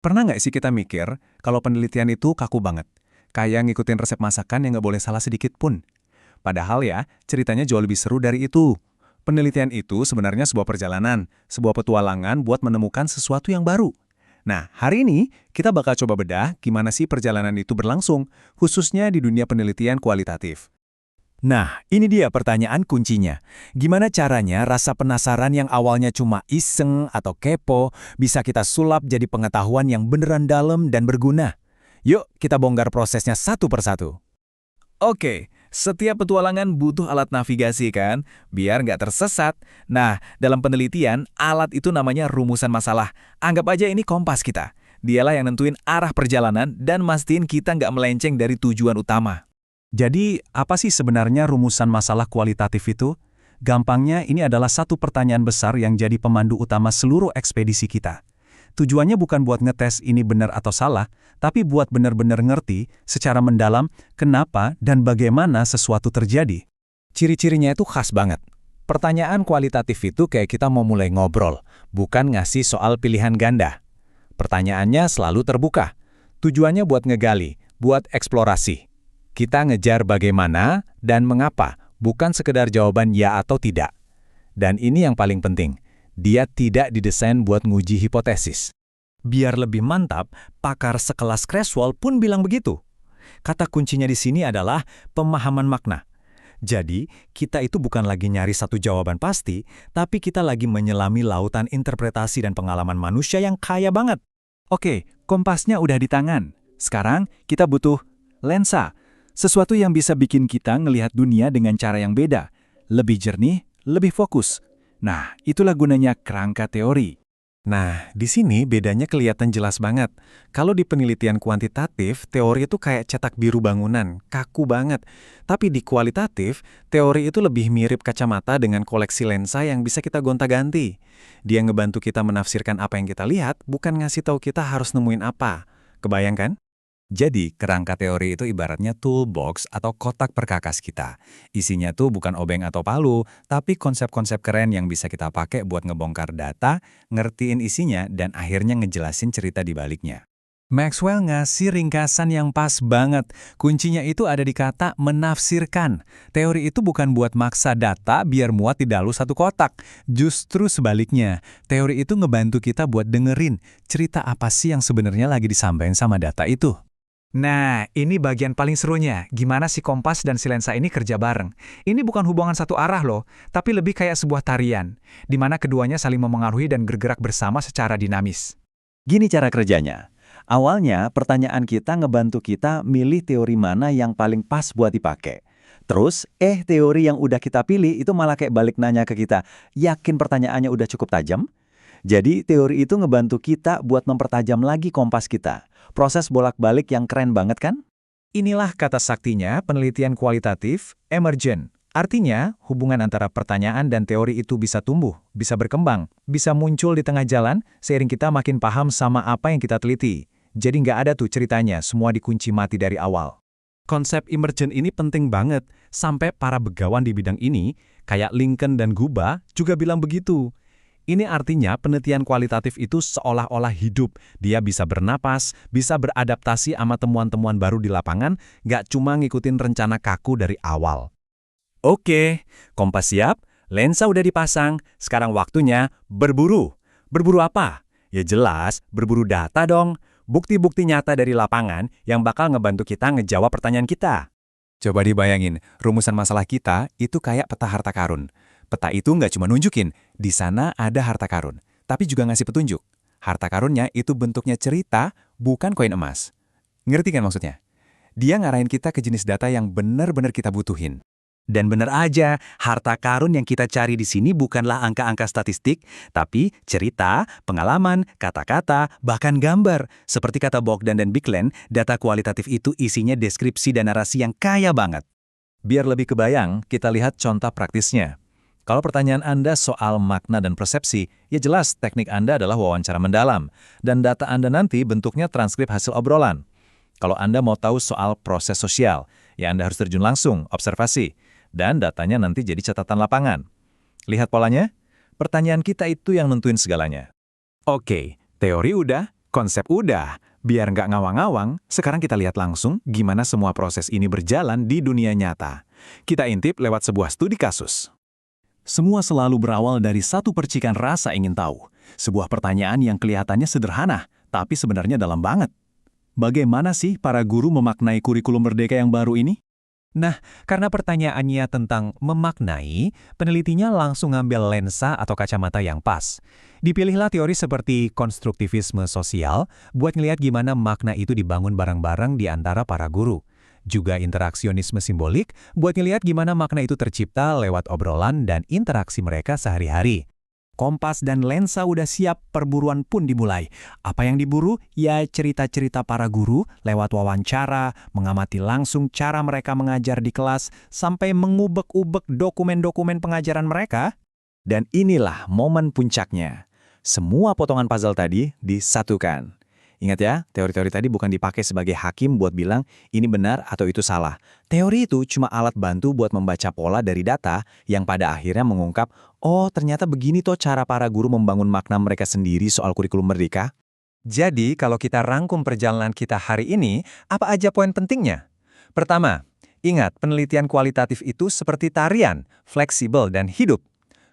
Pernah nggak sih kita mikir kalau penelitian itu kaku banget? Kayak ngikutin resep masakan yang nggak boleh salah sedikit pun. Padahal ya, ceritanya jauh lebih seru dari itu. Penelitian itu sebenarnya sebuah perjalanan, sebuah petualangan buat menemukan sesuatu yang baru. Nah, hari ini kita bakal coba bedah gimana sih perjalanan itu berlangsung, khususnya di dunia penelitian kualitatif. Nah, ini dia pertanyaan kuncinya. Gimana caranya rasa penasaran yang awalnya cuma iseng atau kepo bisa kita sulap jadi pengetahuan yang beneran dalam dan berguna? Yuk, kita bongkar prosesnya satu persatu. Oke, setiap petualangan butuh alat navigasi kan, biar nggak tersesat. Nah, dalam penelitian, alat itu namanya rumusan masalah. Anggap aja ini kompas kita. Dialah yang nentuin arah perjalanan dan mastiin kita nggak melenceng dari tujuan utama. Jadi, apa sih sebenarnya rumusan masalah kualitatif itu? Gampangnya, ini adalah satu pertanyaan besar yang jadi pemandu utama seluruh ekspedisi kita. Tujuannya bukan buat ngetes ini benar atau salah, tapi buat benar-benar ngerti secara mendalam kenapa dan bagaimana sesuatu terjadi. Ciri-cirinya itu khas banget. Pertanyaan kualitatif itu kayak kita mau mulai ngobrol, bukan ngasih soal pilihan ganda. Pertanyaannya selalu terbuka. Tujuannya buat ngegali, buat eksplorasi. Kita ngejar bagaimana dan mengapa, bukan sekedar jawaban ya atau tidak. Dan ini yang paling penting, dia tidak didesain buat nguji hipotesis. Biar lebih mantap, pakar sekelas Creswell pun bilang begitu. Kata kuncinya di sini adalah pemahaman makna. Jadi, kita itu bukan lagi nyari satu jawaban pasti, tapi kita lagi menyelami lautan interpretasi dan pengalaman manusia yang kaya banget. Oke, kompasnya udah di tangan. Sekarang, kita butuh lensa. Sesuatu yang bisa bikin kita ngelihat dunia dengan cara yang beda, lebih jernih, lebih fokus. Nah, itulah gunanya kerangka teori. Nah, di sini bedanya kelihatan jelas banget. Kalau di penelitian kuantitatif, teori itu kayak cetak biru bangunan, kaku banget. Tapi di kualitatif, teori itu lebih mirip kacamata dengan koleksi lensa yang bisa kita gonta-ganti. Dia ngebantu kita menafsirkan apa yang kita lihat, bukan ngasih tahu kita harus nemuin apa. Kebayang kan? Jadi, kerangka teori itu ibaratnya toolbox atau kotak perkakas kita. Isinya tuh bukan obeng atau palu, tapi konsep-konsep keren yang bisa kita pakai buat ngebongkar data, ngertiin isinya, dan akhirnya ngejelasin cerita di baliknya. Maxwell ngasih ringkasan yang pas banget. Kuncinya itu ada di kata menafsirkan. Teori itu bukan buat maksa data biar muat di dalam satu kotak. Justru sebaliknya, teori itu ngebantu kita buat dengerin cerita apa sih yang sebenarnya lagi disampaikan sama data itu. Nah, ini bagian paling serunya. Gimana si kompas dan si lensa ini kerja bareng. Ini bukan hubungan satu arah loh, tapi lebih kayak sebuah tarian, di mana keduanya saling memengaruhi dan bergerak bersama secara dinamis. Gini cara kerjanya. Awalnya, pertanyaan kita ngebantu kita milih teori mana yang paling pas buat dipakai. Terus, teori yang udah kita pilih itu malah kayak balik nanya ke kita, yakin pertanyaannya udah cukup tajam? Jadi, teori itu ngebantu kita buat mempertajam lagi kompas kita. Proses bolak-balik yang keren banget kan? Inilah kata saktinya penelitian kualitatif, emergent. Artinya, hubungan antara pertanyaan dan teori itu bisa tumbuh, bisa berkembang, bisa muncul di tengah jalan seiring kita makin paham sama apa yang kita teliti. Jadi nggak ada tuh ceritanya, semua dikunci mati dari awal. Konsep emergent ini penting banget, sampai para begawan di bidang ini, kayak Lincoln dan Guba, juga bilang begitu. Ini artinya penelitian kualitatif itu seolah-olah hidup. Dia bisa bernapas, bisa beradaptasi sama temuan-temuan baru di lapangan, nggak cuma ngikutin rencana kaku dari awal. Oke, kompas siap, lensa udah dipasang, sekarang waktunya berburu. Berburu apa? Ya jelas, berburu data dong. Bukti-bukti nyata dari lapangan yang bakal ngebantu kita ngejawab pertanyaan kita. Coba dibayangin, rumusan masalah kita itu kayak peta harta karun. Peta itu nggak cuma nunjukin, di sana ada harta karun, tapi juga ngasih petunjuk. Harta karunnya itu bentuknya cerita, bukan koin emas. Ngerti kan maksudnya? Dia ngarahin kita ke jenis data yang benar-benar kita butuhin. Dan benar aja, harta karun yang kita cari di sini bukanlah angka-angka statistik, tapi cerita, pengalaman, kata-kata, bahkan gambar. Seperti kata Bogdan dan Biklen, data kualitatif itu isinya deskripsi dan narasi yang kaya banget. Biar lebih kebayang, kita lihat contoh praktisnya. Kalau pertanyaan Anda soal makna dan persepsi, ya jelas teknik Anda adalah wawancara mendalam, dan data Anda nanti bentuknya transkrip hasil obrolan. Kalau Anda mau tahu soal proses sosial, ya Anda harus terjun langsung, observasi, dan datanya nanti jadi catatan lapangan. Lihat polanya? Pertanyaan kita itu yang nentuin segalanya. Oke, teori udah, Konsep udah, biar nggak ngawang-ngawang, sekarang kita lihat langsung gimana semua proses ini berjalan di dunia nyata. Kita intip lewat sebuah studi kasus. Semua selalu berawal dari satu percikan rasa ingin tahu. Sebuah pertanyaan yang kelihatannya sederhana, tapi sebenarnya dalam banget. Bagaimana sih para guru memaknai kurikulum merdeka yang baru ini? Nah, karena pertanyaannya tentang memaknai, penelitinya langsung ngambil lensa atau kacamata yang pas. Dipilihlah teori seperti konstruktivisme sosial buat ngelihat gimana makna itu dibangun bareng-bareng di antara para guru. Juga interaksionisme simbolik buat ngelihat gimana makna itu tercipta lewat obrolan dan interaksi mereka sehari-hari. Kompas dan lensa udah siap, perburuan pun dimulai. Apa yang diburu? Ya cerita-cerita para guru lewat wawancara, mengamati langsung cara mereka mengajar di kelas, sampai mengubek-ubek dokumen-dokumen pengajaran mereka. Dan inilah momen puncaknya. Semua potongan puzzle tadi disatukan. Ingat ya, teori-teori tadi bukan dipakai sebagai hakim buat bilang ini benar atau itu salah. Teori itu cuma alat bantu buat membaca pola dari data yang pada akhirnya mengungkap, oh ternyata begini toh cara para guru membangun makna mereka sendiri soal kurikulum merdeka. Jadi, kalau kita rangkum perjalanan kita hari ini, apa aja poin pentingnya? Pertama, ingat penelitian kualitatif itu seperti tarian, fleksibel dan hidup.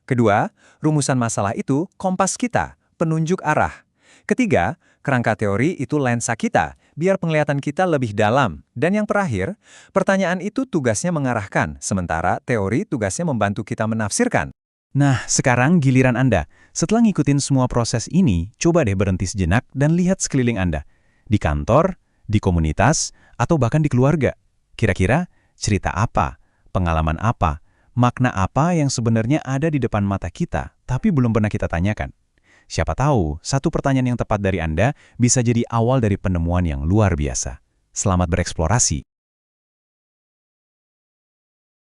Kedua, rumusan masalah itu kompas kita, penunjuk arah. Ketiga, kerangka teori itu lensa kita, biar penglihatan kita lebih dalam. Dan yang terakhir, pertanyaan itu tugasnya mengarahkan, sementara teori tugasnya membantu kita menafsirkan. Nah, sekarang giliran Anda. Setelah ngikutin semua proses ini, coba deh berhenti sejenak dan lihat sekeliling Anda. Di kantor, di komunitas, atau bahkan di keluarga. Kira-kira cerita apa, pengalaman apa, makna apa yang sebenarnya ada di depan mata kita, tapi belum pernah kita tanyakan. Siapa tahu, satu pertanyaan yang tepat dari Anda bisa jadi awal dari penemuan yang luar biasa. Selamat bereksplorasi.